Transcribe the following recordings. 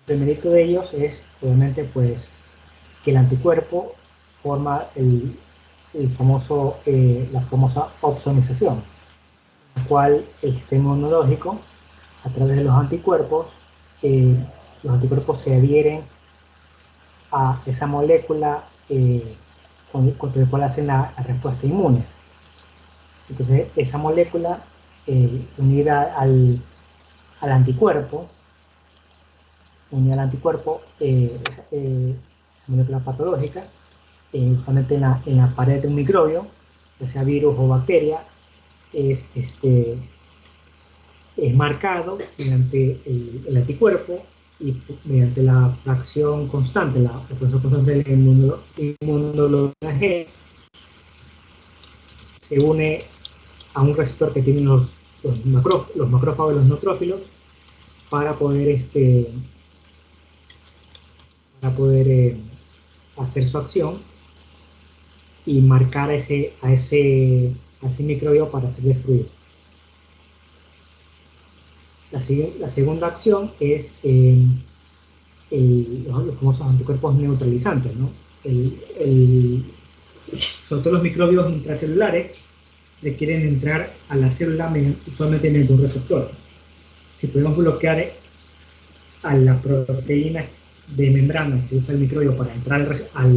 El primerito de ellos es, obviamente, pues, que el anticuerpo forma la famosa opsonización, en la cual el sistema inmunológico, a través de eh, los anticuerpos se adhieren a esa molécula contra la cual hacen la respuesta inmune. Entonces, esa molécula unida al anticuerpo, esa molécula patológica, usualmente en la pared de un microbio, ya sea virus o bacteria, es, este, es marcado mediante el anticuerpo y mediante la fracción constante, la fracción constante de la inmunoglobulina G, se une a un receptor que tienen los macrófagos y los neutrófilos para poder, hacer su acción y marcar a ese microbio para ser destruido. La segunda acción es los famosos anticuerpos neutralizantes, ¿no? Sobre todo los microbios intracelulares requieren entrar a la célula usualmente mediante un receptor. Si podemos bloquear a la proteína de membrana que usa el microbio para entrar a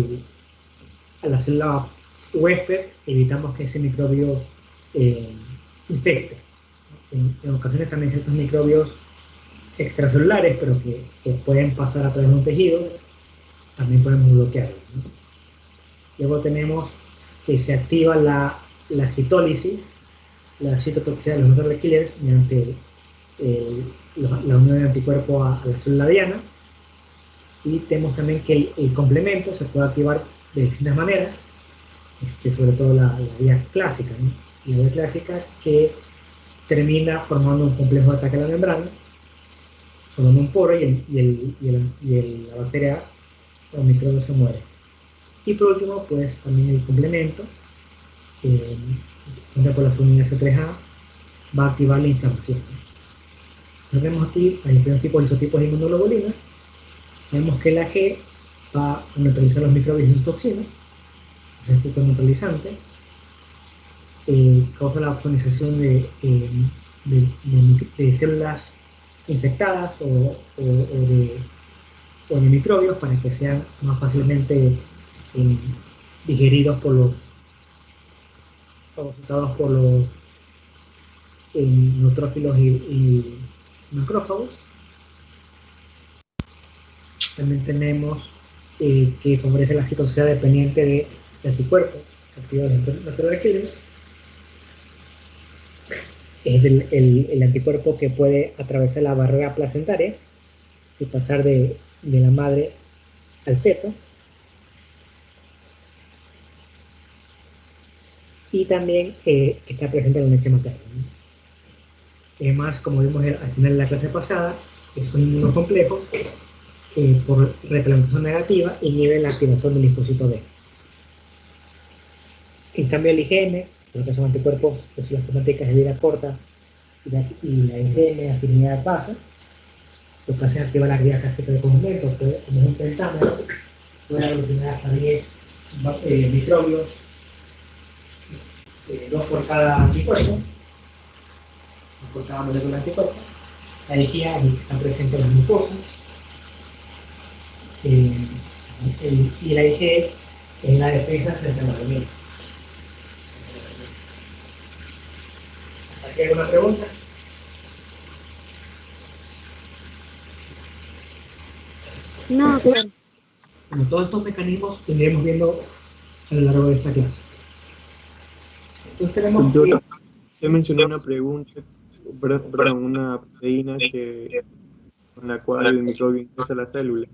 la célula huésped, evitamos que ese microbio infecte. En ocasiones también ciertos microbios extracelulares, pero que pueden pasar a través de un tejido, también podemos bloquearlos, ¿no? Luego tenemos que se activa la citólisis, la citotoxicidad de los natural killers mediante la unión de anticuerpo a la célula diana. Y tenemos también que el complemento se puede activar de distintas maneras, sobre todo la vía clásica, ¿no? La vía clásica que termina formando un complejo de ataque a la membrana, formando un poro y la bacteria o microbio se muere. Y por último, pues también el complemento, junto con la fumina C3A, va a activar la inflamación. Tenemos aquí a diferentes tipos de isotipos de inmunoglobulinas. Sabemos que la G va a neutralizar los microbios y sus toxinas, es el efecto neutralizante, causa la opsonización de células infectadas o de microbios para que sean más fácilmente digeridos fagocitados por los neutrófilos y macrófagos. También tenemos que favorece la citosidad dependiente de anticuerpos activados en natural killers. Es el anticuerpo que puede atravesar la barrera placentaria y pasar de la madre al feto. Y también está presente en la leche materna, ¿no? Además, como vimos al final de la clase pasada, esos inmunocomplejos, por retroalimentación negativa, inhiben la activación del linfocito B. En cambio, el IgM, que son anticuerpos de células plasmáticas de vida corta, y la IgM, afinidad baja, lo que hace es activar la vía clásica de complemento, como es un pentámero, puede aglutinar hasta 10 microbios, 2 por cada anticuerpo, por cada molécula de anticuerpo. La IgA está presente en las mucosas, y la IgE es la defensa frente al alimento. ¿Aquí hay alguna pregunta? No, doctor. Bueno, todos estos mecanismos los iremos viendo a lo largo de esta clase. Entonces tenemos Doctor, usted mencionó una pregunta, perdón, una proteína con la cual el microbio ingresa a la célula.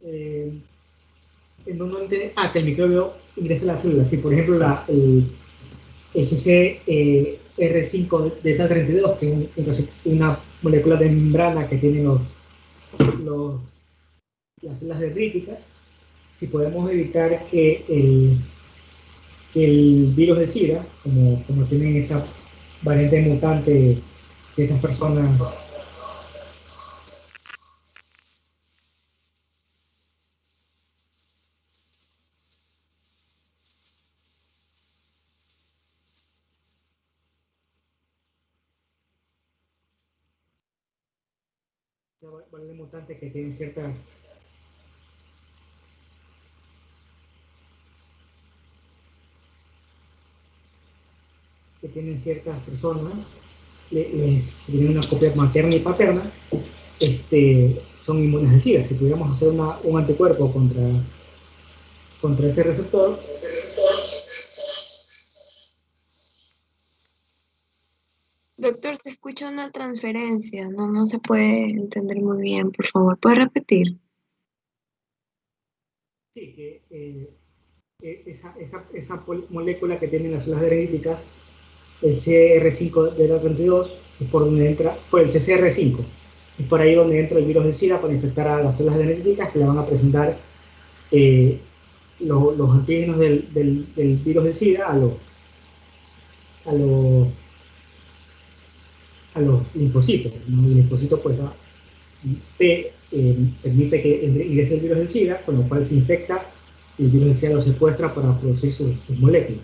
Que el microbio ingresa a la célula. Si, por ejemplo, el CCR5 beta 32, que es una molécula de membrana que tiene las células dendríticas, si podemos evitar que el virus de SIDA, como tienen esa variante mutante de estas personas variable mutante que tienen ciertas personas, si tienen una copia materna y paterna, son inmunes al SIDA. Si pudiéramos hacer un anticuerpo contra ese receptor, Doctor, se escucha una transferencia, no se puede entender muy bien, por favor. ¿Puede repetir? sí, que esa molécula que tienen las células dendríticas, el CR5 de la 32, es por donde entra, por el CCR5, es por ahí donde entra el virus del SIDA para infectar a las células dendríticas que le van a presentar los antígenos del virus del SIDA a los, a los linfocitos, ¿no? Y el linfocito pues permite que ingrese el virus del SIDA, con lo cual se infecta y el virus del SIDA lo secuestra para producir sus moléculas.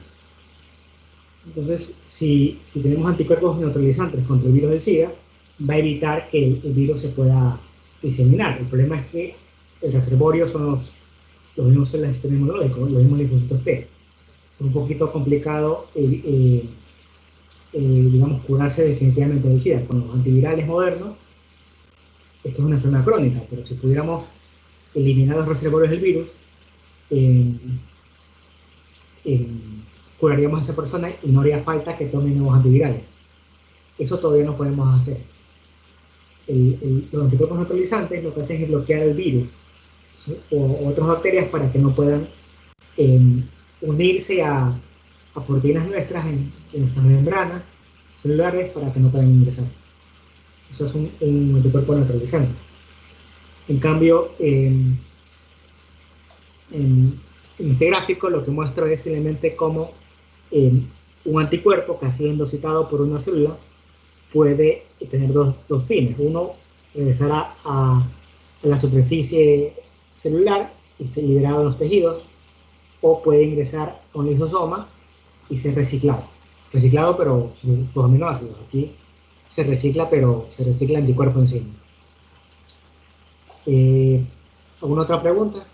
Entonces, si tenemos anticuerpos neutralizantes contra el virus del SIDA, va a evitar que el virus se pueda diseminar. El problema es que el reservorio son los mismos células del sistema inmunológico, los mismos linfocitos T. Es un poquito complicado, digamos, curarse definitivamente del SIDA. Con los antivirales modernos, esto es una enfermedad crónica, pero si pudiéramos eliminar los reservorios del virus, curaríamos a esa persona y no haría falta que tome nuevos antivirales. Eso todavía no podemos hacer. Los anticuerpos neutralizantes lo que hacen es bloquear el virus o otras bacterias para que no puedan unirse a proteínas nuestras en nuestras membranas celulares para que no puedan ingresar. Eso es un anticuerpo neutralizante. En cambio, en este gráfico lo que muestro es simplemente cómo un anticuerpo que ha sido endocitado por una célula puede tener dos fines. Uno, regresar a la superficie celular y ser liberado de los tejidos, o puede ingresar a un lisosoma y ser reciclado. Reciclado, pero sus aminoácidos. Aquí se recicla, pero se recicla el anticuerpo en sí. ¿Alguna otra pregunta?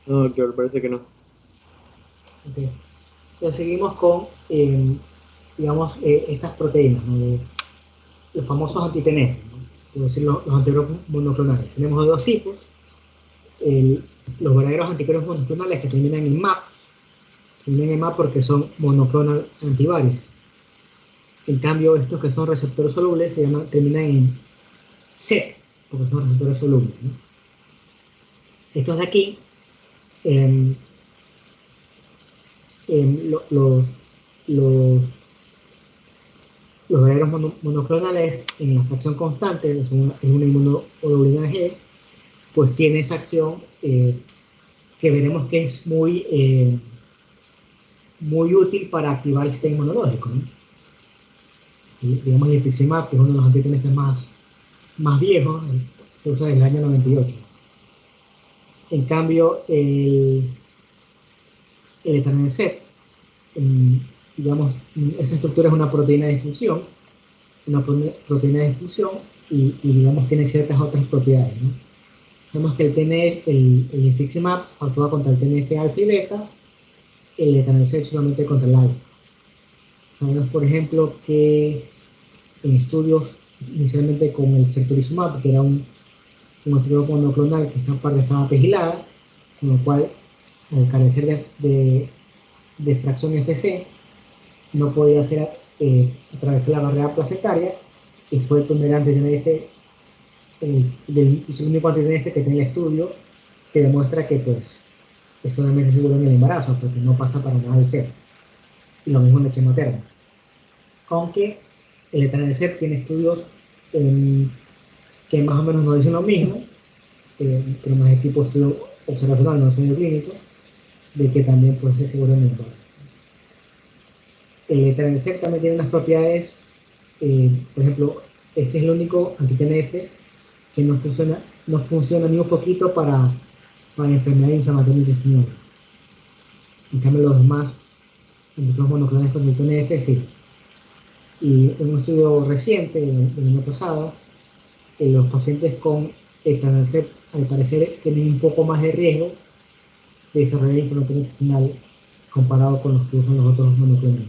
No, doctor, parece que no. Okay. Entonces seguimos con, digamos, estas proteínas, ¿no? Los famosos anti-TNF, ¿no? Es decir, los anticuerpos monoclonales. Tenemos de dos tipos. Los verdaderos anticuerpos monoclonales que terminan en MAP, porque son monoclonal antibodies. En cambio, estos que son receptores solubles terminan en CET, porque son receptores solubles, ¿no? Estos de aquí, los verdaderos monoclonales en la fracción constante, es una inmunoglobulina G, pues tiene esa acción que veremos que es muy útil para activar el sistema inmunológico, ¿no? Y, digamos, el infliximab, que es uno de los anti-TNF más viejos, se usa desde el año 98. En cambio, el etanercept, digamos, esa estructura es una proteína de difusión, y digamos, tiene ciertas otras propiedades, ¿no? Sabemos que el infliximab actúa contra el TNF alfa y beta, el etanercept solamente contra el alfa. Sabemos, por ejemplo, que en estudios inicialmente con el certolizumab, que era un anticuerpo monoclonal que esta parte estaba pegilada, con lo cual, al carecer de fracción FC, no podía atravesar la barrera placentaria, y fue el primer anti-TNF, el único anti-TNF que tiene el estudio, que demuestra que pues es solamente seguro en el embarazo, porque no pasa para nada el feto. Y lo mismo en leche materna. Aunque el etanercept tiene estudios que más o menos nos dicen lo mismo, pero más de tipo estudio observacional, no estudio clínico, de que también puede ser seguro en el embarazo. El etanercept también tiene unas propiedades, por ejemplo, este es el único anti-TNF que no funciona ni un poquito para enfermedades inflamatorias intestinales. En cambio, los demás anticuerpos monoclonales con el TNF sí. Y en un estudio reciente, del año pasado, los pacientes con etanercept, al parecer, tienen un poco más de riesgo de desarrollar inflamación intestinal comparado con los que usan los otros monoclonales.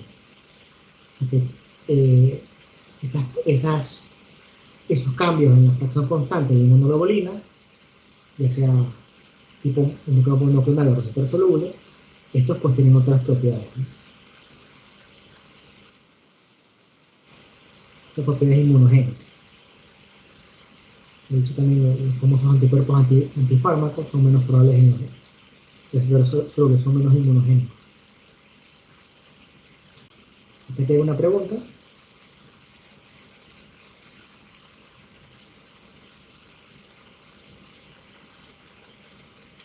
Esos cambios en la fracción constante de inmunoglobulina, ya sea tipo anticuerpo monoclonal o receptor soluble, estos pues tienen otras propiedades, ¿no? Estas propiedades inmunogénicas. De hecho, también los famosos anticuerpos antifármacos son menos probables en los receptores solubles, son menos inmunogénicos. ¿Usted tiene una pregunta?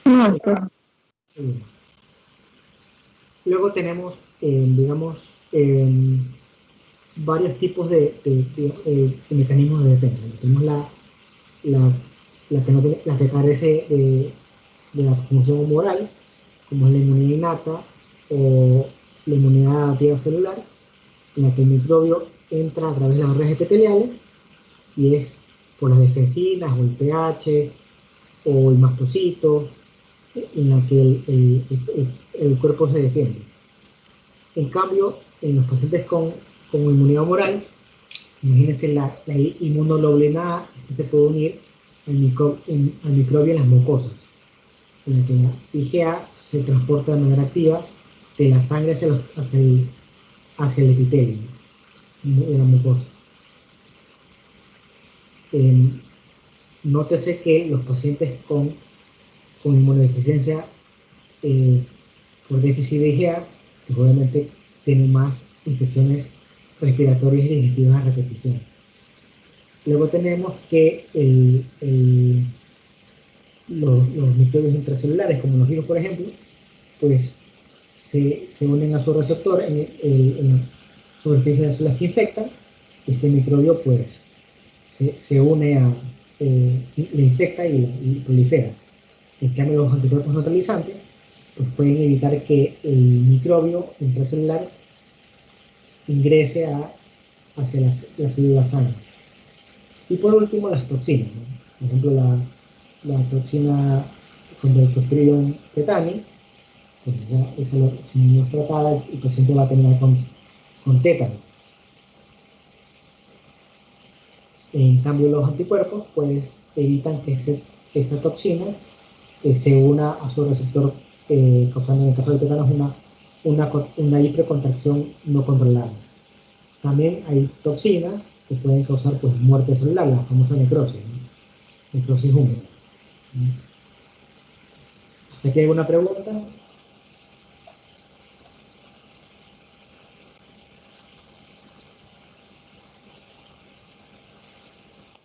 No, doctor. Luego tenemos, digamos, varios tipos de mecanismos de defensa. Tenemos la que carece de la función humoral, como es la inmunidad innata o la inmunidad adaptativa celular, en la que el microbio entra a través de las barreras epiteliales y es por las defensinas o el pH o el mastocito, en la que el cuerpo se defiende. En cambio, en los pacientes con inmunidad humoral, imagínense la inmunoglobulina A, que se puede unir al microbio en las mucosas, en la que la IgA se transporta de manera activa de la sangre hacia el epitelio de la mucosa. Nótese que los pacientes con inmunodeficiencia por déficit de IgA, pues obviamente tienen más infecciones respiratorias y digestivas a repetición. Luego tenemos que los microbios intracelulares, como los virus, por ejemplo, pues se unen a su receptor en la superficie de las células que infectan. Este microbio pues se une le infecta y prolifera. En cambio, los anticuerpos neutralizantes pues pueden evitar que el microbio intracelular ingrese hacia las células sanas. Y por último, las toxinas, ¿no? Por ejemplo, la toxina contra el Clostridium tetani, pues si no es tratada, el paciente va a terminar con tétano. En cambio, los anticuerpos pues evitan que esa toxina se una a su receptor, causando en el caso de tétanos una hipercontracción no controlada. También hay toxinas que pueden causar pues muerte celular, la famosa necrosis, ¿no? Necrosis húmeda. ¿Hasta aquí hay alguna pregunta?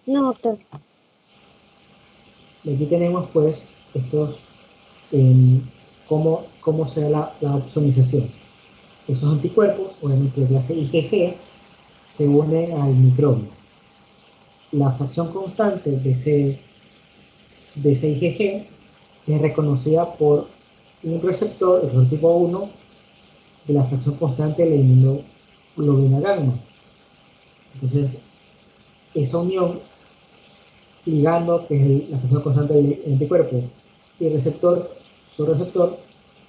No, doctor. Y aquí tenemos pues estos, cómo se da la opsonización. Esos anticuerpos, obviamente de clase IgG, se unen al microbio. La fracción constante de ese IgG es reconocida por un receptor, el tipo 1, de la fracción constante de la inmunoglobulina gamma. Entonces, esa unión ligando, que es la fracción constante del anticuerpo, y el receptor, su receptor,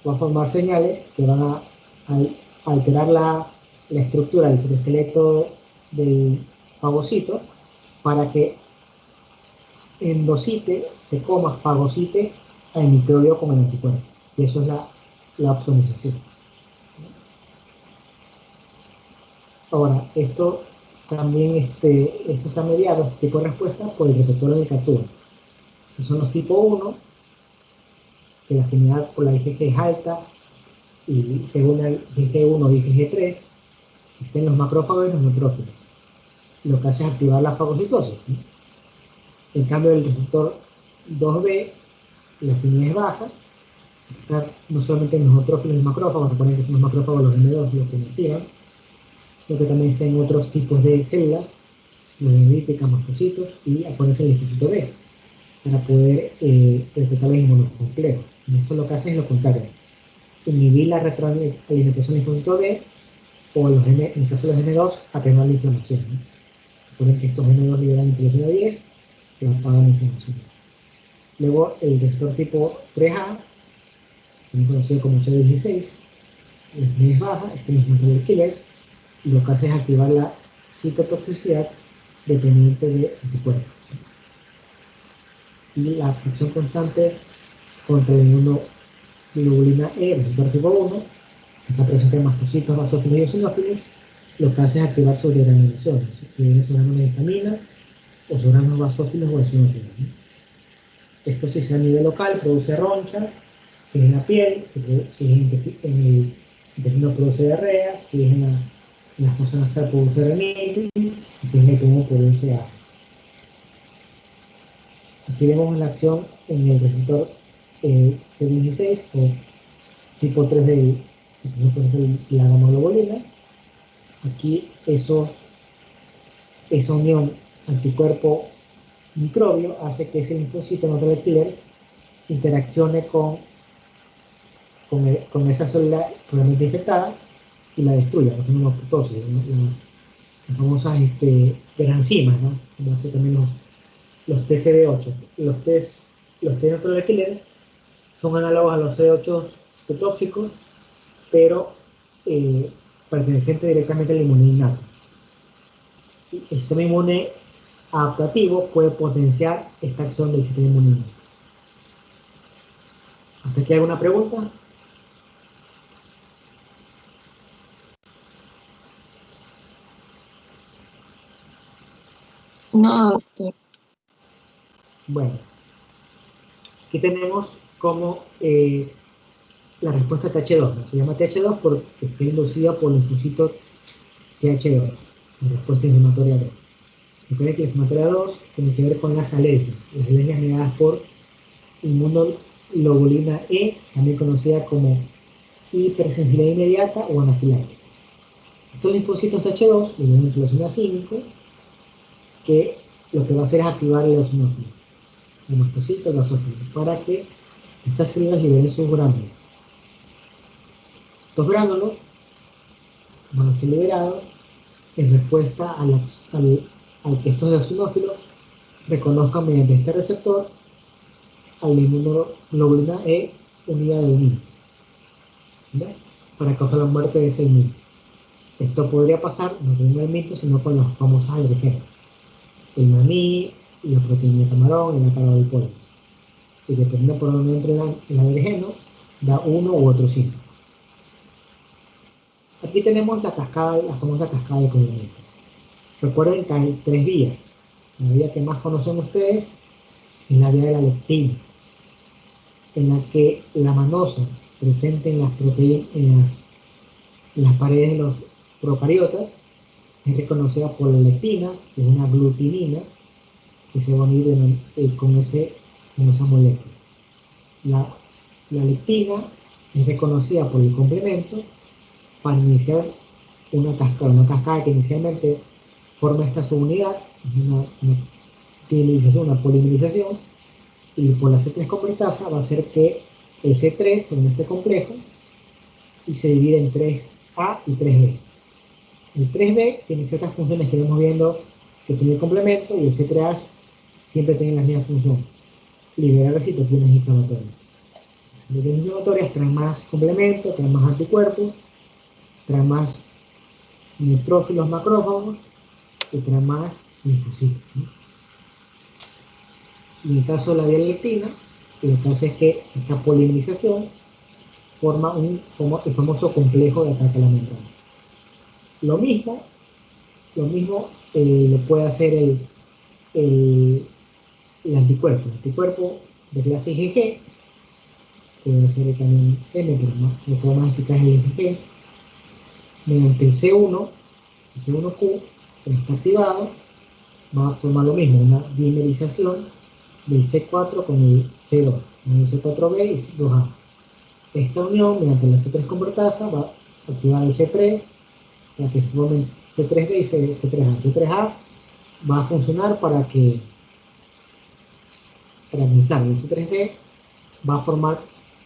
va a formar señales que van a alterar la estructura del citoesqueleto del fagocito para que endocite se coma, fagocite al microbio con el anticuerpo. Y eso es la opsonización. Ahora, esto también esto está mediado, este tipo de respuesta, por el receptor de captura. Esos son los tipo 1, que la afinidad por la IgG es alta, y según el IgG1 y IgG3, estén los macrófagos y los neutrófilos. Lo que hace es activar la fagocitosis, ¿no? En cambio, el receptor 2B, la afinidad es baja, está no solamente en los neutrófilos y macrófagos, recuerden que son los macrófagos los M2 los que nos tiran, sino que también está en otros tipos de células, los dendríticos, mastocitos, y a ponerse el linfocito B para poder detectar los inmunocomplejos. Y esto lo que hace es lo contrario, inhibir la retroalimentación del linfocito B, o en el caso de los M2, atenuar la inflamación, ¿no? Recuerden que estos M2 liberan interleucina 10 que apagan la inflamación. Luego el receptor tipo 3A, también conocido como C16, es baja, este mismo es el killer, y lo que hace es activar la citotoxicidad dependiente de anticuerpos. Y la acción constante contra la inmunoglobulina E, receptor tipo 1, que está presente en mastocitos, basófilos y eosinófilos, lo que hace es activar su degranulación, que viene su grano de histamina o su granos basófilos o eosinófilos, ¿no? Esto, si se a nivel local, produce roncha, si es en la piel, si es en el intestino, produce diarrea, si es en la fosa nasal, produce rinitis, y si es en el pulmón, produce asma. Aquí vemos la acción en el receptor C16 o tipo 3 de la gamma-globulina. Aquí esa unión anticuerpo-microbio hace que ese linfocito natural killer interaccione con esa célula probablemente infectada y la destruya, no tenemos apoptosis, las famosas enzimas, ¿no? Como hace también los TCD8. Los T natural killers son análogos a los CD8 tóxicos, pero pertenecientes directamente a la inmunidad innata. El sistema inmune adaptativo puede potenciar esta acción del sistema inmune innata. ¿Hasta aquí alguna pregunta? No, doctor. Bueno, aquí tenemos como la respuesta TH2, ¿no? Se llama TH2 porque está inducida por el linfocito TH2, la respuesta inflamatoria 2. Recuerden que la inflamatoria 2 tiene que ver con las alergias mediadas por inmunoglobulina E, también conocida como hipersensibilidad inmediata o anafiláctica. Estos linfocitos TH2 liberan interleucina 5, que lo que va a hacer es activar el eosinófilo, el mastocito, el basófilo, para que estas células liberen sus gránulos. Estos gránulos van a ser liberados en respuesta al que estos eosinófilos reconozcan mediante este receptor a la inmunoglobulina E unida del MIN, ¿verdad? Para causar la muerte de ese MIN. Esto podría pasar no con el mito, sino con los famosos alergenos, el maní, la proteína de camarón y la cara del polvo. Y dependiendo por dónde entre el alergeno, da uno u otro síntoma. Aquí tenemos la famosa cascada de complemento. Recuerden que hay 3 vías. La vía que más conocen ustedes es la vía de la lectina, en la que la manosa presente en las proteínas, en las paredes de los procariotas, es reconocida por la lectina, que es una glutinina que se va a unir con esa molécula. La lectina es reconocida por el complemento para iniciar una cascada que inicialmente forma esta subunidad, una polimerización, y por la C3 convertasa va a hacer que el C3 se une a este complejo y se divide en 3A y 3B. El 3B tiene ciertas funciones que vemos viendo que tiene el complemento, y el C3A siempre tiene la misma función: liberar citoquinas inflamatorias. Las citoquinas inflamatorias traen más complemento, traen más anticuerpos, traen más neutrófilos macrófagos y traen más linfocitos, ¿no? Y en el caso de la vía lectina, lo que hace es que esta polimerización forma el famoso complejo de ataque a la membrana. Lo mismo lo puede hacer el anticuerpo. El anticuerpo de clase IgG puede ser también M, pero sobre todo más eficaz es el IgG. Mediante el C1Q, que está activado, va a formar lo mismo, una dimerización del C4 con el C2, con el C4B y C2A. Esta unión, mediante la C3 convertasa, va a activar el C3, para que se formen C3B y C3A. C3A va a funcionar para que el C3B va a formar,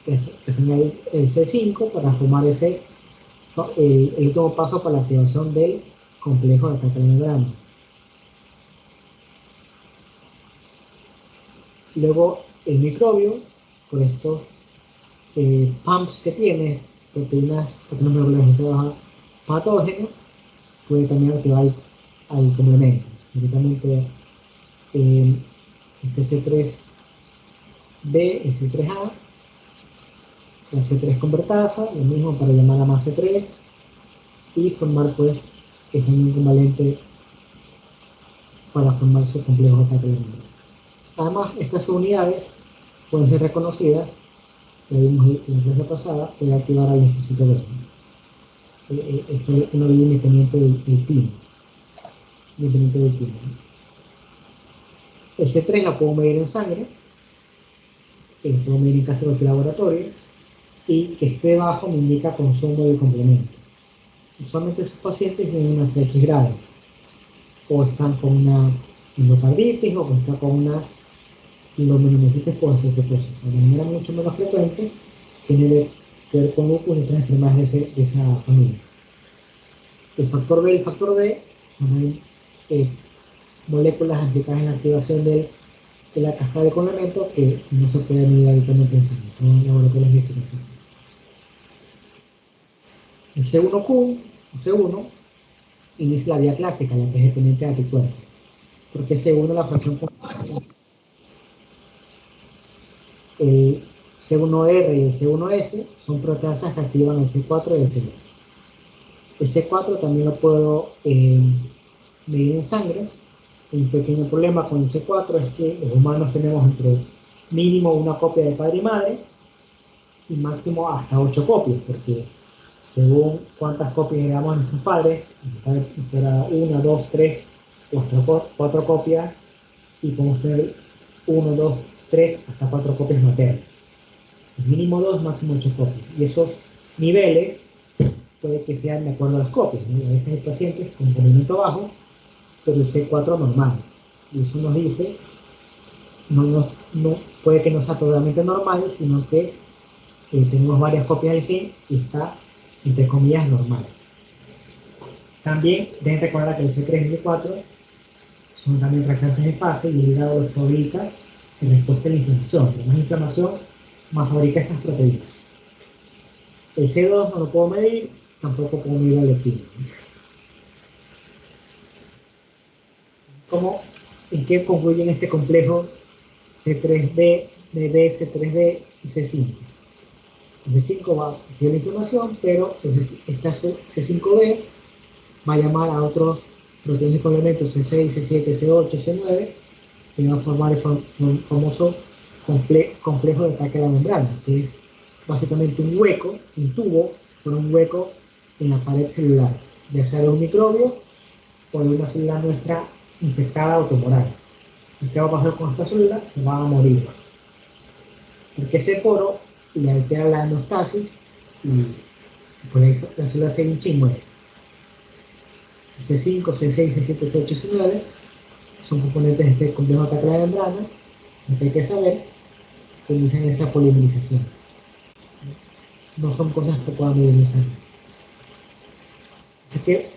que se añade el C5 para formar el último paso para la activación del complejo de ataque a la membrana. Luego el microbio, por estos pumps que tiene, proteínas moleculares patógenos, puede también activar al complemento. Directamente este C3B, el C3A, la C3 convertasa, lo mismo para llamar a más C3 y formar pues ese ion covalente para formar su complejo de ataque a la membrana. Además, estas unidades pueden ser reconocidas, lo vimos en la clase pasada, puede activar al linfocito verde. Esto es una vida independiente del timo. Independiente del timo. El C3 la puedo medir en sangre, puedo medir en casa de cualquier laboratorio, y que esté bajo me indica consumo de complemento. Usualmente esos pacientes tienen una CX grave, o están con una endocarditis, o están con una pilomeningitis por osteoporosis. De manera mucho menos frecuente, tiene que ver con lupus y otras enfermedades de esa familia. El factor B y el factor D son moléculas implicadas en la activación de la cascada de complemento que no se puede medir habitualmente en sangre, son laboratorios de investigación. El C1Q, o C1, inicia la vía clásica, la que es dependiente de anticuerpos, porque C1 la fracción el C1R y el C1S son proteasas que activan el C4 y el C2. El C4 también lo puedo medir en sangre. Un pequeño problema con el C4 es que los humanos tenemos entre mínimo una copia de padre y madre y máximo hasta 8 copias, porque según cuántas copias heredamos a nuestros padres, era 1, 2, 3 o hasta 4 copias, y podemos tener 1, 2, 3 hasta 4 copias maternas. Mínimo 2, máximo 8 copias. Y esos niveles puede que sean de acuerdo a las copias, ¿no? A veces hay pacientes con complemento bajo, pero el C4 normal. Y eso nos dice, no puede que no sea totalmente normal, sino que tenemos varias copias del gen y está, entre comillas, normal. También deben recordar que el C3 y el C4 son también reactantes de fase y el hígado los fabrica en respuesta a la inflamación. Pero más inflamación, más fabrica estas proteínas. El C2 no lo puedo medir, tampoco puedo medir la leptina. ¿En qué concluyen este complejo C3B, BB, C3B y C5? El C5 va a activar la inflamación, pero esta C5B va a llamar a otros proteínas de complemento C6, C7, C8, C9, que van a formar el famoso complejo de ataque a la membrana, que es básicamente un hueco, un tubo, forma un hueco en la pared celular, ya sea de un microbio o de una célula nuestra infectada o tumoral. ¿Y qué va a pasar con esta célula? Se va a morir. Porque ese poro le altera la hemostasis y por eso la célula se hincha y muere. C5, C6, C7, C8, C9 son componentes de este complejo de ataque a la membrana, lo que hay que saber que inician esa polimerización. No son cosas que puedan medir en sangre. Así que,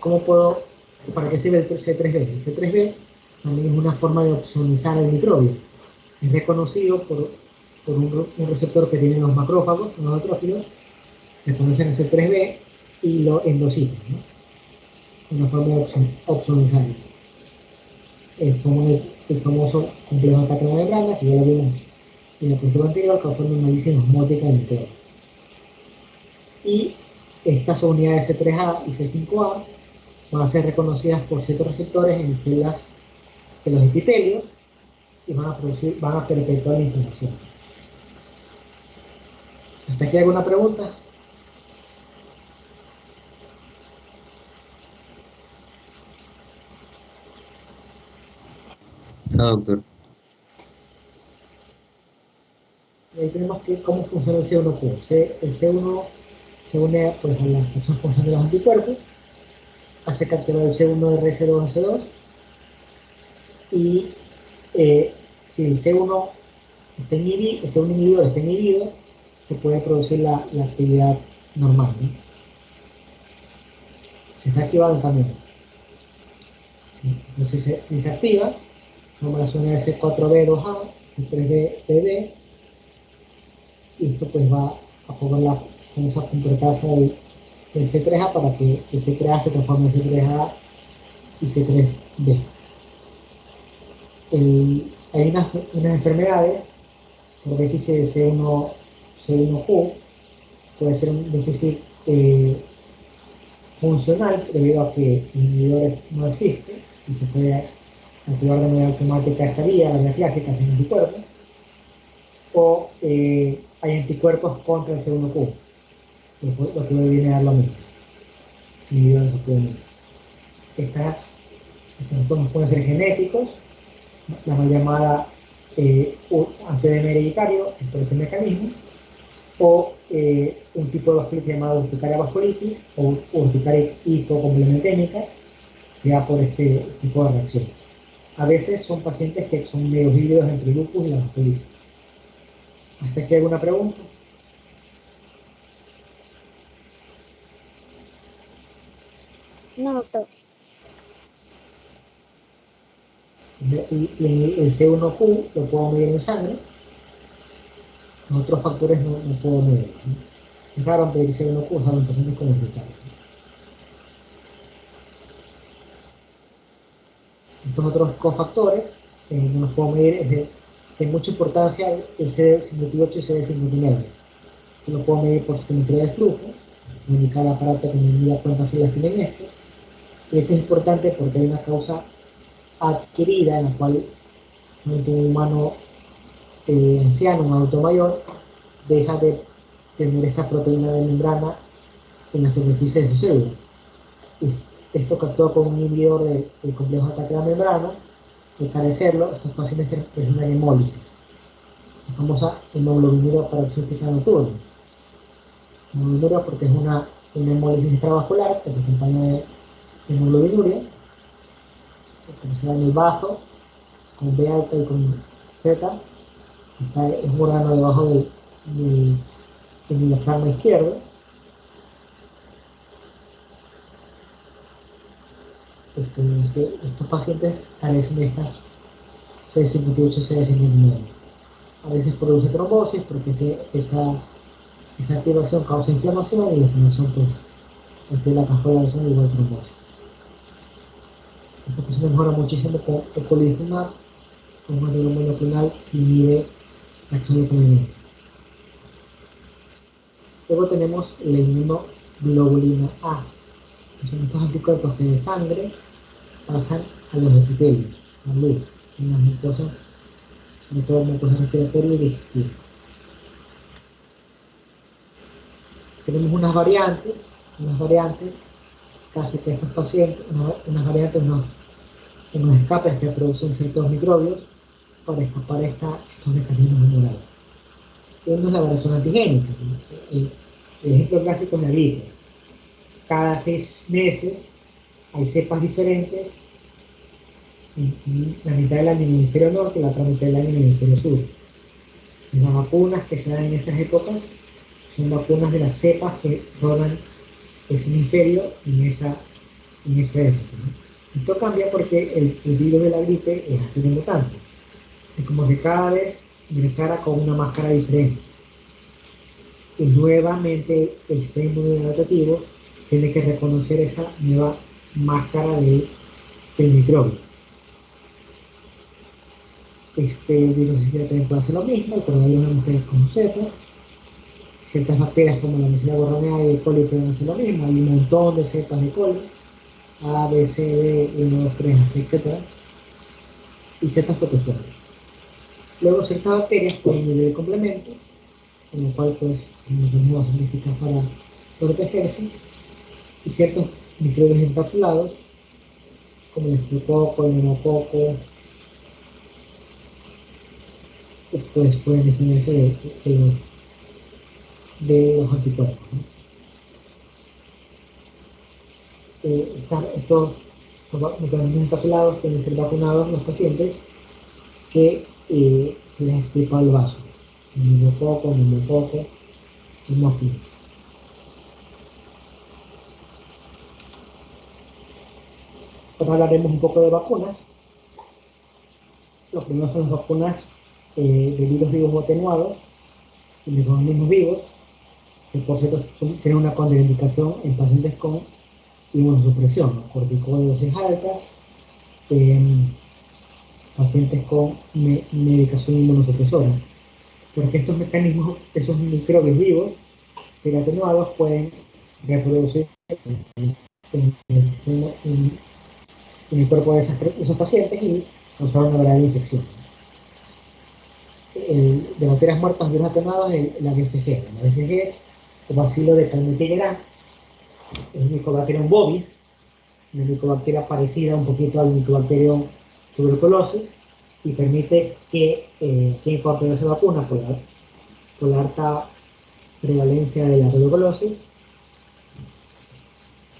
¿para qué sirve el C3B? El C3B también es una forma de opsonizar el microbio. Es reconocido por un receptor que tienen los macrófagos, los neutrófilos, que conocen el C3B y lo endocitan, ¿no? Una forma de opsonizarlo. El famoso complejo de ataque a la membrana, que ya lo vimos en la postura anterior, que forma una lisis osmótica del microbio. Y estas unidades C3A y C5A van a ser reconocidas por ciertos receptores en células de los epitelios y van a perpetuar la inflamación. ¿Hasta aquí alguna pregunta? No, doctor. Y ahí tenemos cómo funciona el C1Q. El C1 se une pues, a la función de los anticuerpos, hace capturar el C1R, C2, C2, y si el C1 está inhibido, el C1 inhibidor está inhibido, se puede producir la actividad normal, ¿no? Se está activado también. ¿Sí? Entonces, si se activa, formulación de C4B2A, C3B, y esto pues va a formar la famosa completasa del C3A para que el C3A se transforme en C3A y C3B. Hay unas enfermedades por déficit de C1Q, puede ser un déficit funcional debido a que el inhibidor no existe y se puede activar de manera automática esta vía, la vía clásica, sin anticuerpos, o hay anticuerpos contra el C1Q, lo que viene a dar lo mismo. Inhibidores estos pueden ser genéticos, la mal llamada APDM hereditario, es por este mecanismo, o un tipo de vasculitis llamada urticaria vasculitis o urticaria hipocomplementémica, sea por este tipo de reacción. A veces son pacientes que son medio híbridos entre el lupus y la vasculitis. ¿Hasta aquí alguna pregunta? No, doctor. Y el C1Q lo puedo medir en sangre, los otros factores no puedo medir, ¿no? Es raro pedir C1Q en pacientes con urticaria. Estos otros cofactores no los puedo medir, es de mucha importancia el CD58 y CD59. Esto lo puedo medir por citometría de flujo, indicar el aparato que me mide cuántas células tienen esto. Y esto es importante porque hay una causa adquirida en la cual solamente un humano anciano, un adulto mayor, deja de tener esta proteína de membrana en la superficie de su célula. Y esto que actúa como un inhibidor del complejo de ataque de la membrana, al carecerlo, estos pacientes presentan hemólisis, la famosa hemoglobinura paroxística nocturna. Hemoglobinura porque es una hemólisis extravascular que se acompaña de hemoglobinuria, que se da en el bazo, con B alta y con Z, es un órgano debajo del diafragma izquierdo. Estos pacientes carecen de estas CD58 y CD59. A veces produce trombosis porque esa activación causa inflamación y la inflamación pues la vascularización igual trombosis. Esta persona mejora muchísimo con ecolizumab, que es un antibiótico monoclonal que inhibe la acción de tratamiento. Luego tenemos la inmunoglobulina A, que son estos anticuerpos que de sangre pasan a los epitelios, a la luz, en las mucosas, sobre todo mucosas respiratorias y digestivas. Tenemos unas variantes que hacen que estos pacientes, unas variantes, unos escapes que producen ciertos microbios para escapar estos mecanismos humorales. Uno es la variación antigénica. El ejemplo clásico es la gripe. Cada 6 meses hay cepas diferentes, la mitad del año en el hemisferio norte y la otra mitad del año en el hemisferio sur. Las vacunas que se dan en esas épocas son vacunas de las cepas que rodean ese hemisferio en esa época, ¿no? Esto cambia porque el virus de la gripe es así de mutante. Es como que cada vez ingresara con una máscara diferente. Y nuevamente el sistema inmunológico tiene que reconocer esa nueva máscara del microbio. Este virus también puede hacer lo mismo, el coronavirus de mujeres con cepa. Ciertas bacterias como la Neisseria borroneae y E. coli pueden hacer lo mismo. Hay un montón de cepas de coli, A, B, C, D, 1, 2, 3, etc. Y ciertas protozoarias. Luego ciertas bacterias pueden inhibir el complemento, con lo cual pues el mecanismo bastante eficaz para protegerse, y ciertos microbios encapsulados, como el estreptococo, el neumococo, pues pueden defenderse de los anticuerpos, ¿no? Los mecanismos encapsulados pueden ser vacunados los pacientes que se les extirpa el vaso. Meningococo, neumococo, hemófilos. Ahora hablaremos un poco de vacunas. Los primeros son las vacunas de virus vivos o atenuados y de organismos vivos, que por cierto tienen una contraindicación en pacientes con inmunosupresión, ¿no? Corticoides altas, pacientes con medicación inmunosupresora, porque estos mecanismos, esos microbios vivos, pero atenuados, pueden reproducir en el cuerpo de esos pacientes y causar una grave infección. De bacterias muertas, virus atenuados, la BCG. La BCG, o bacilo de Calmette-Guerin, es Mycobacterium bovis, una micobacteria parecida un poquito al Mycobacterium tuberculosis, y permite que quien se vacuna por la alta prevalencia de la tuberculosis,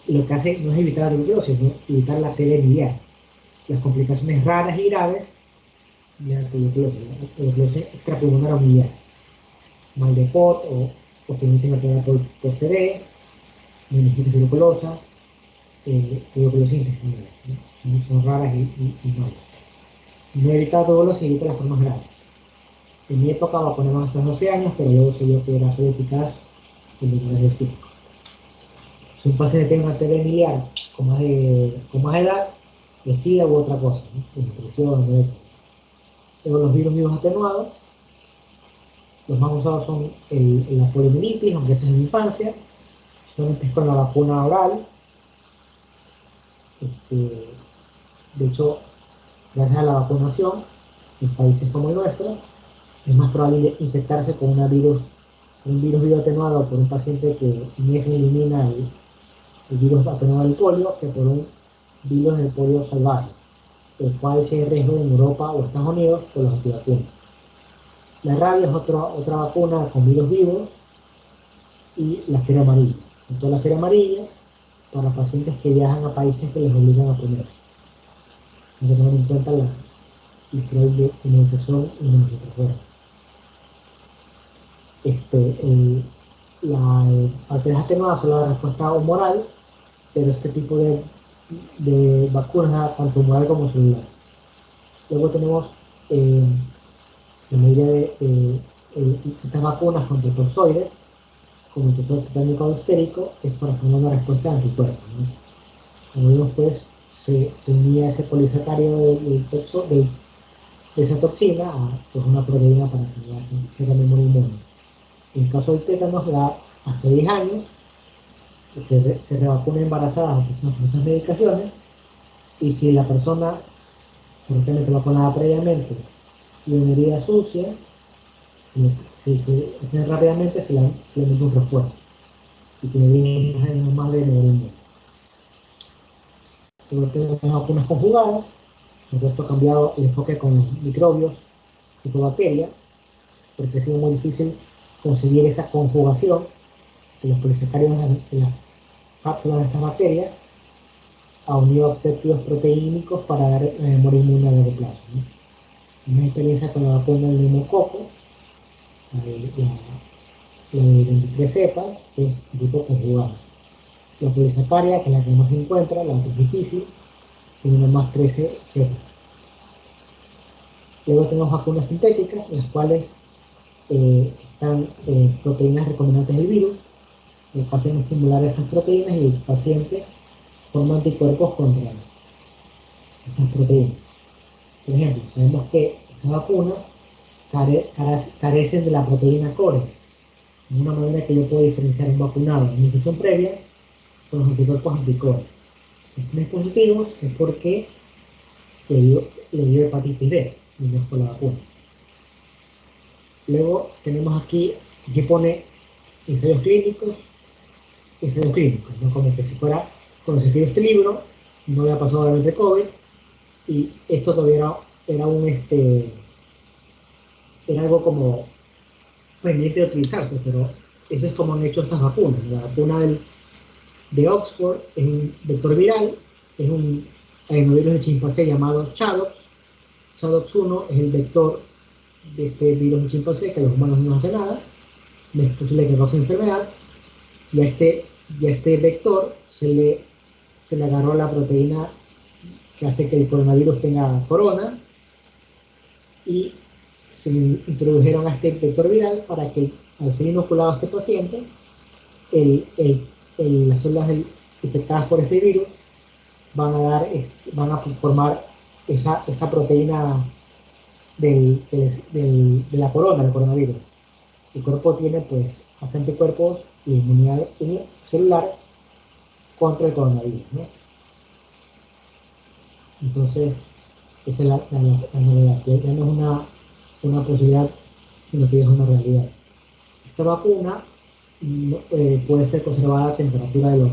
y lo que hace no es evitar la tuberculosis, sino evitar la TB miliar, las complicaciones raras y graves de la tuberculosis extrapulmonar o miliar, mal de POT o obtenimiento de por TB, meningitis tuberculosa, tuberculosis intestinal, ¿no? Son raras y malas. No evitar tuberculosis, evita las formas graves. En mi época vacunamos hasta 12 años, pero luego se vio que era solo eficaz en menores de 5. Si un paciente tiene una TB miliar con más edad, de SIDA u otra cosa, ¿no? Nutrición, etc. Luego los virus vivos atenuados, los más usados son la poliomielitis, aunque esa es en la infancia, solamente es con la vacuna oral. De hecho, gracias a la vacunación, en países como el nuestro, es más probable infectarse con un virus vivo atenuado por un paciente que ni se elimina el virus atenuado del polio que por un virus del polio salvaje, el cual sí hay riesgo en Europa o Estados Unidos por los antivacunas. La rabia es otra vacuna con virus vivos, y la fiebre amarilla. Entonces la fiebre amarilla para pacientes que viajan a países que les obligan a poner. Hay que tener en cuenta la historial de inmunización y inmunosupresora. Las bacterias atenuadas son la respuesta humoral, pero este tipo de vacunas da tanto humoral como celular. Luego tenemos la mayoría de ciertas vacunas contra toxoides, como el toxoide tetánico alostérico, es para formar una respuesta de anticuerpos, ¿no? Como vemos, pues, se unía ese polisacario de esa toxina a pues, una proteína para generar cierta memoria inmune. En el caso del tétanos, da hasta 10 años, se revacuna embarazadas a personas con estas medicaciones, y si la persona correctamente vacunada previamente tiene una herida sucia, rápidamente se le mete un refuerzo y tiene 10 años más de memoria inmune. Luego tenemos vacunas conjugadas. Entonces esto ha cambiado el enfoque con los microbios tipo bacterias, porque ha sido muy difícil conseguir esa conjugación de los polisacáridos en las cápsulas de estas bacterias a unido a péptidos proteínicos para dar memoria inmune a largo plazo, ¿no? Una experiencia con la vacuna del neumococo, la de 23 cepas, que es tipo conjugado. La polisacaria, que es la que más se encuentra, la más difícil, tiene una más 13 cepas. Luego tenemos vacunas sintéticas, en las cuales están proteínas recombinantes del virus. El paciente simular estas proteínas y el paciente forma anticuerpos contra estas proteínas. Por ejemplo, sabemos que estas vacunas carecen de la proteína core. De una manera que yo puedo diferenciar un vacunado en infección previa con los anticuerpos anticore. Estos dispositivos es porque le dio hepatitis B y no es por la vacuna. Luego tenemos aquí pone ensayos clínicos, ¿no? Como que si fuera, cuando se escribió este libro, no había pasado realmente COVID, y esto todavía era algo como pendiente de utilizarse, pero eso es como han hecho estas vacunas. La vacuna de Oxford es un vector viral, es un adenovirus de chimpancé llamado ChAdOx. ChAdOx 1 es el vector de este virus de chimpancé, que a los humanos no hace nada, no es posible que cause enfermedad, y a este vector se le agarró la proteína que hace que el coronavirus tenga corona, y se introdujeron a este vector viral para que al ser inoculado a este paciente, las células infectadas por este virus van a formar esa proteína de la corona del coronavirus. El cuerpo tiene, pues, hace anticuerpos y inmunidad celular contra el coronavirus, ¿no? Entonces, esa es la novedad, ya no es una posibilidad, sino que es una realidad. Esta vacuna puede ser conservada a temperatura de los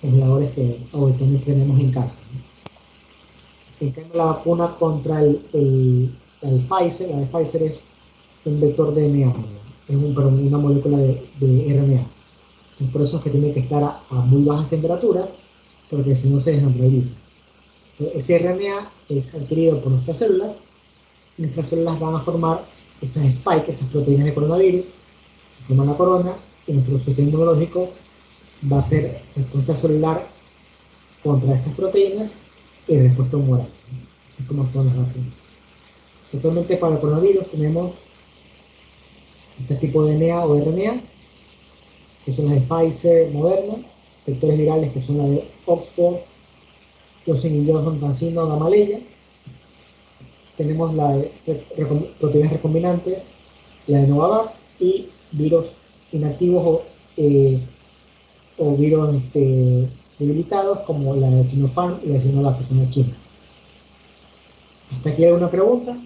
congeladores que ahorita tenemos en casa, ¿no? En cambio, la vacuna contra el Pfizer, la de Pfizer es un vector de DNA, ¿no? Es una molécula de RNA. Entonces, por eso es que tiene que estar a muy bajas temperaturas, porque si no se desnaturaliza. Entonces, ese RNA es adquirido por nuestras células, y nuestras células van a formar esas spike, esas proteínas de coronavirus, que forman la corona, y nuestro sistema inmunológico va a hacer respuesta celular contra estas proteínas y respuesta humoral. Así es como actúan las vacunas. Actualmente para el coronavirus tenemos este tipo de DNA o RNA, que son las de Pfizer, Moderna, vectores virales que son las de Oxford, Johnson & Johnson, CanSino, Gamaleya. Tenemos la de proteínas recombinantes, la de Novavax, y virus inactivos o virus debilitados, como la de Sinopharm y la de Sinovac, que son las chinas. ¿Hasta aquí hay una pregunta?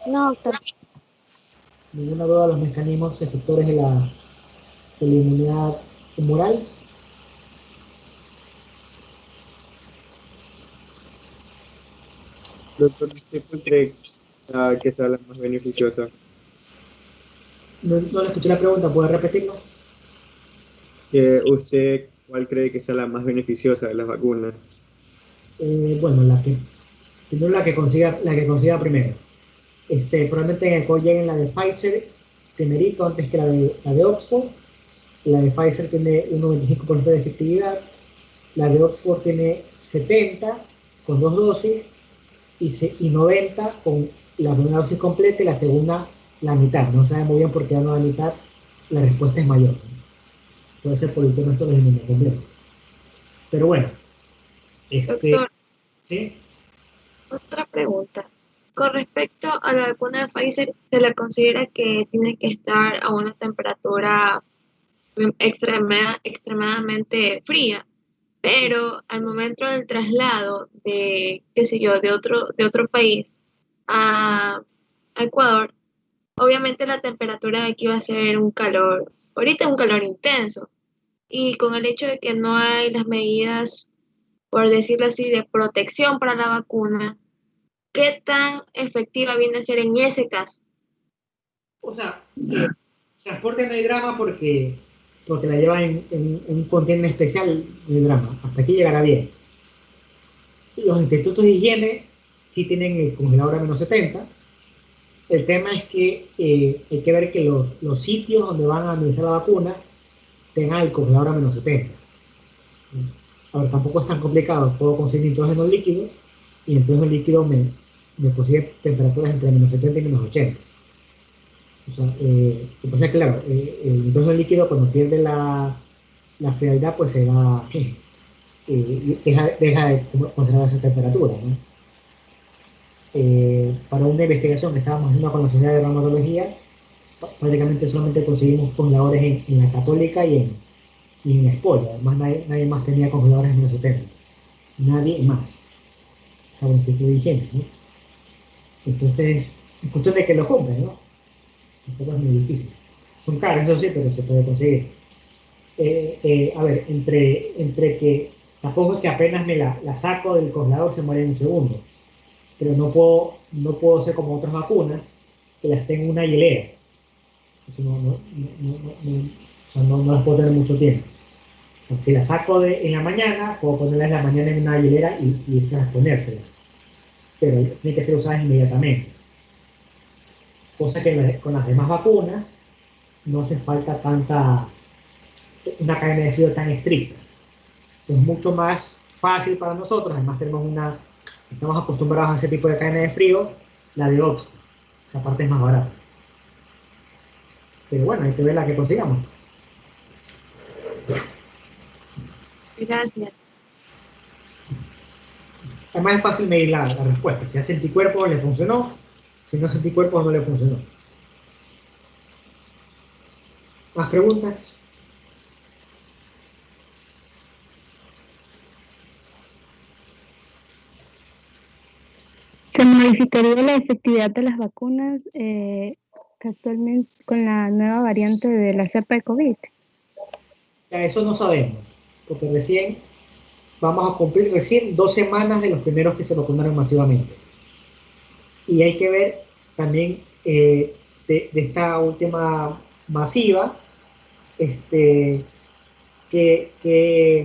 No, doctor. ¿Ninguna duda de los mecanismos efectores de la inmunidad humoral? Doctor, ¿usted cuál cree que sea la más beneficiosa? No le escuché la pregunta, ¿puede repetirlo? ¿Usted cuál cree que sea la más beneficiosa de las vacunas? Bueno, primero la que consiga primero. Probablemente en el call lleguen la de Pfizer primerito antes que la de Oxford. La de Pfizer tiene un 95% de efectividad, la de Oxford tiene 70 con 2 dosis y 90 con la primera dosis completa y la segunda la mitad. No sabe muy bien por qué dando la mitad la respuesta es mayor, ¿no? Puede ser por el tema esto de inmunidad completo. Pero bueno, Doctor, ¿sí? otra pregunta. Con respecto a la vacuna de Pfizer, se le considera que tiene que estar a una temperatura extremadamente fría, pero al momento del traslado de, qué sé yo, de otro país a Ecuador, obviamente la temperatura de aquí va a ser un calor, ahorita es un calor intenso, y con el hecho de que no hay las medidas, por decirlo así, de protección para la vacuna, ¿qué tan efectiva viene a ser en ese caso? O sea, transporte no hay drama porque la lleva en un contenedor especial de drama. Hasta aquí llegará bien. Los institutos de higiene sí tienen el congelador a menos 70. El tema es que hay que ver que los sitios donde van a administrar la vacuna tengan el congelador a menos 70. A ver, tampoco es tan complicado. Puedo conseguir nitrógeno líquido y el nitrógeno líquido me consigue temperaturas entre menos 70 y menos 80. O sea, lo que pasa es que, claro, el nitrógeno líquido cuando pierde la frialdad, pues se va, deja de conservar esa temperatura, ¿no? Para una investigación que estábamos haciendo con la Sociedad de Reumatología, prácticamente solamente conseguimos congeladores en la Católica y en la Espolia. Además, nadie más tenía congeladores en los 70. Nadie más. O sea, el Instituto de Higiene, ¿no? Entonces, es cuestión de que lo compren, ¿no? Tampoco es muy difícil. Son caros, eso sí, pero se puede conseguir. A ver, entre que tampoco es que apenas me la saco del congelador se muere en un segundo, pero no puedo hacer como otras vacunas, que las tengo en una hielera. Eso o sea, no las puedo tener mucho tiempo. Si las saco en la mañana, puedo ponerlas en la mañana en una hielera y esas ponérselas. Pero tienen que ser usadas inmediatamente. Cosa que con las demás vacunas no hace falta una cadena de frío tan estricta. Es mucho más fácil para nosotros, además estamos acostumbrados a ese tipo de cadena de frío, la de Oxford. La parte es más barata. Pero bueno, hay que ver la que consigamos. Gracias. Además es fácil medir la respuesta. Si hace anticuerpos, le funcionó. Si no hace anticuerpos, no le funcionó. ¿Más preguntas? ¿Se modificaría la efectividad de las vacunas que actualmente con la nueva variante de la cepa de COVID? Ya eso no sabemos, porque vamos a cumplir recién 2 semanas de los primeros que se vacunaron masivamente. Y hay que ver también de esta última masiva, que eh,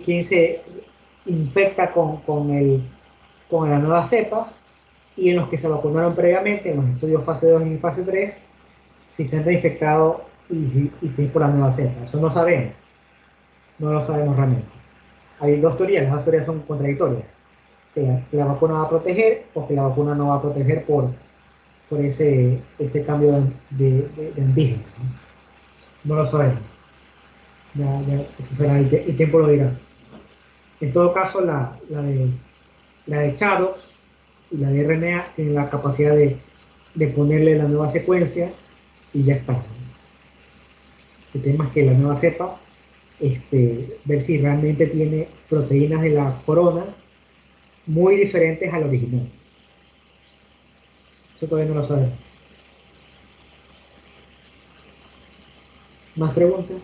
quién se infecta con la nueva cepa, y en los que se vacunaron previamente, en los estudios fase 2 y fase 3, si se han reinfectado y si es por la nueva cepa. Eso no sabemos, no lo sabemos realmente. Hay dos teorías, las dos teorías son contradictorias. Que la vacuna va a proteger o que la vacuna no va a proteger por ese cambio de antígeno. No lo sabemos. El tiempo lo dirá. En todo caso, la de ChAdOx y la de RNA tienen la capacidad de ponerle la nueva secuencia y ya está. El tema es que la nueva cepa, ver si realmente tiene proteínas de la corona muy diferentes al original. Eso todavía no lo sabemos. ¿Más preguntas?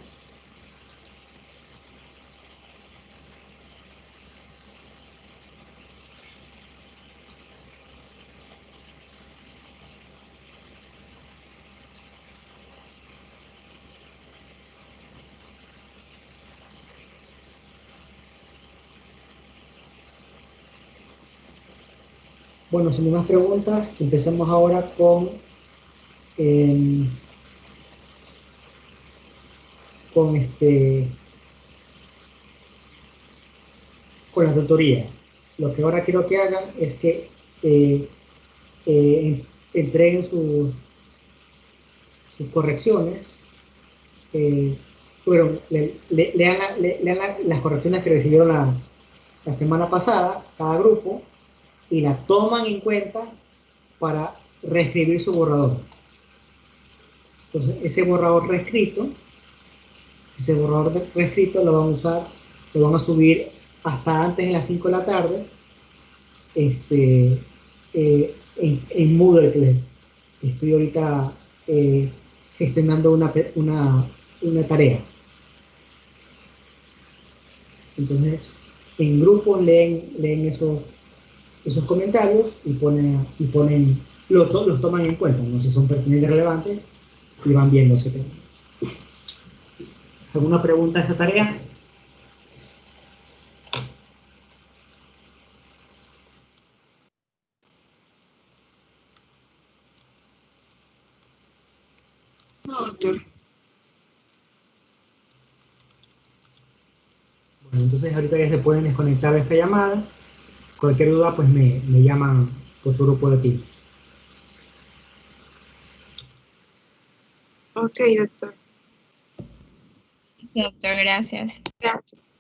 Bueno, sin más preguntas, empecemos ahora eh, con con la tutoría. Lo que ahora quiero que hagan es que entreguen sus correcciones. Bueno, lean las correcciones que recibieron la semana pasada, cada grupo, y la toman en cuenta para reescribir su borrador. Entonces, ese borrador reescrito lo van a usar, lo van a subir hasta antes de las 5 de la tarde, en Moodle, que les estoy ahorita gestionando una tarea. Entonces, en grupos leen esos comentarios y los toman en cuenta, ¿no? Si son pertinentes y relevantes, y van viendo ese tema. ¿Alguna pregunta de esta tarea? No, doctor. Bueno, entonces ahorita ya se pueden desconectar de esta llamada. Cualquier duda, pues me llaman por su grupo de Teams. Ok, doctor. Sí, doctor, gracias. Gracias.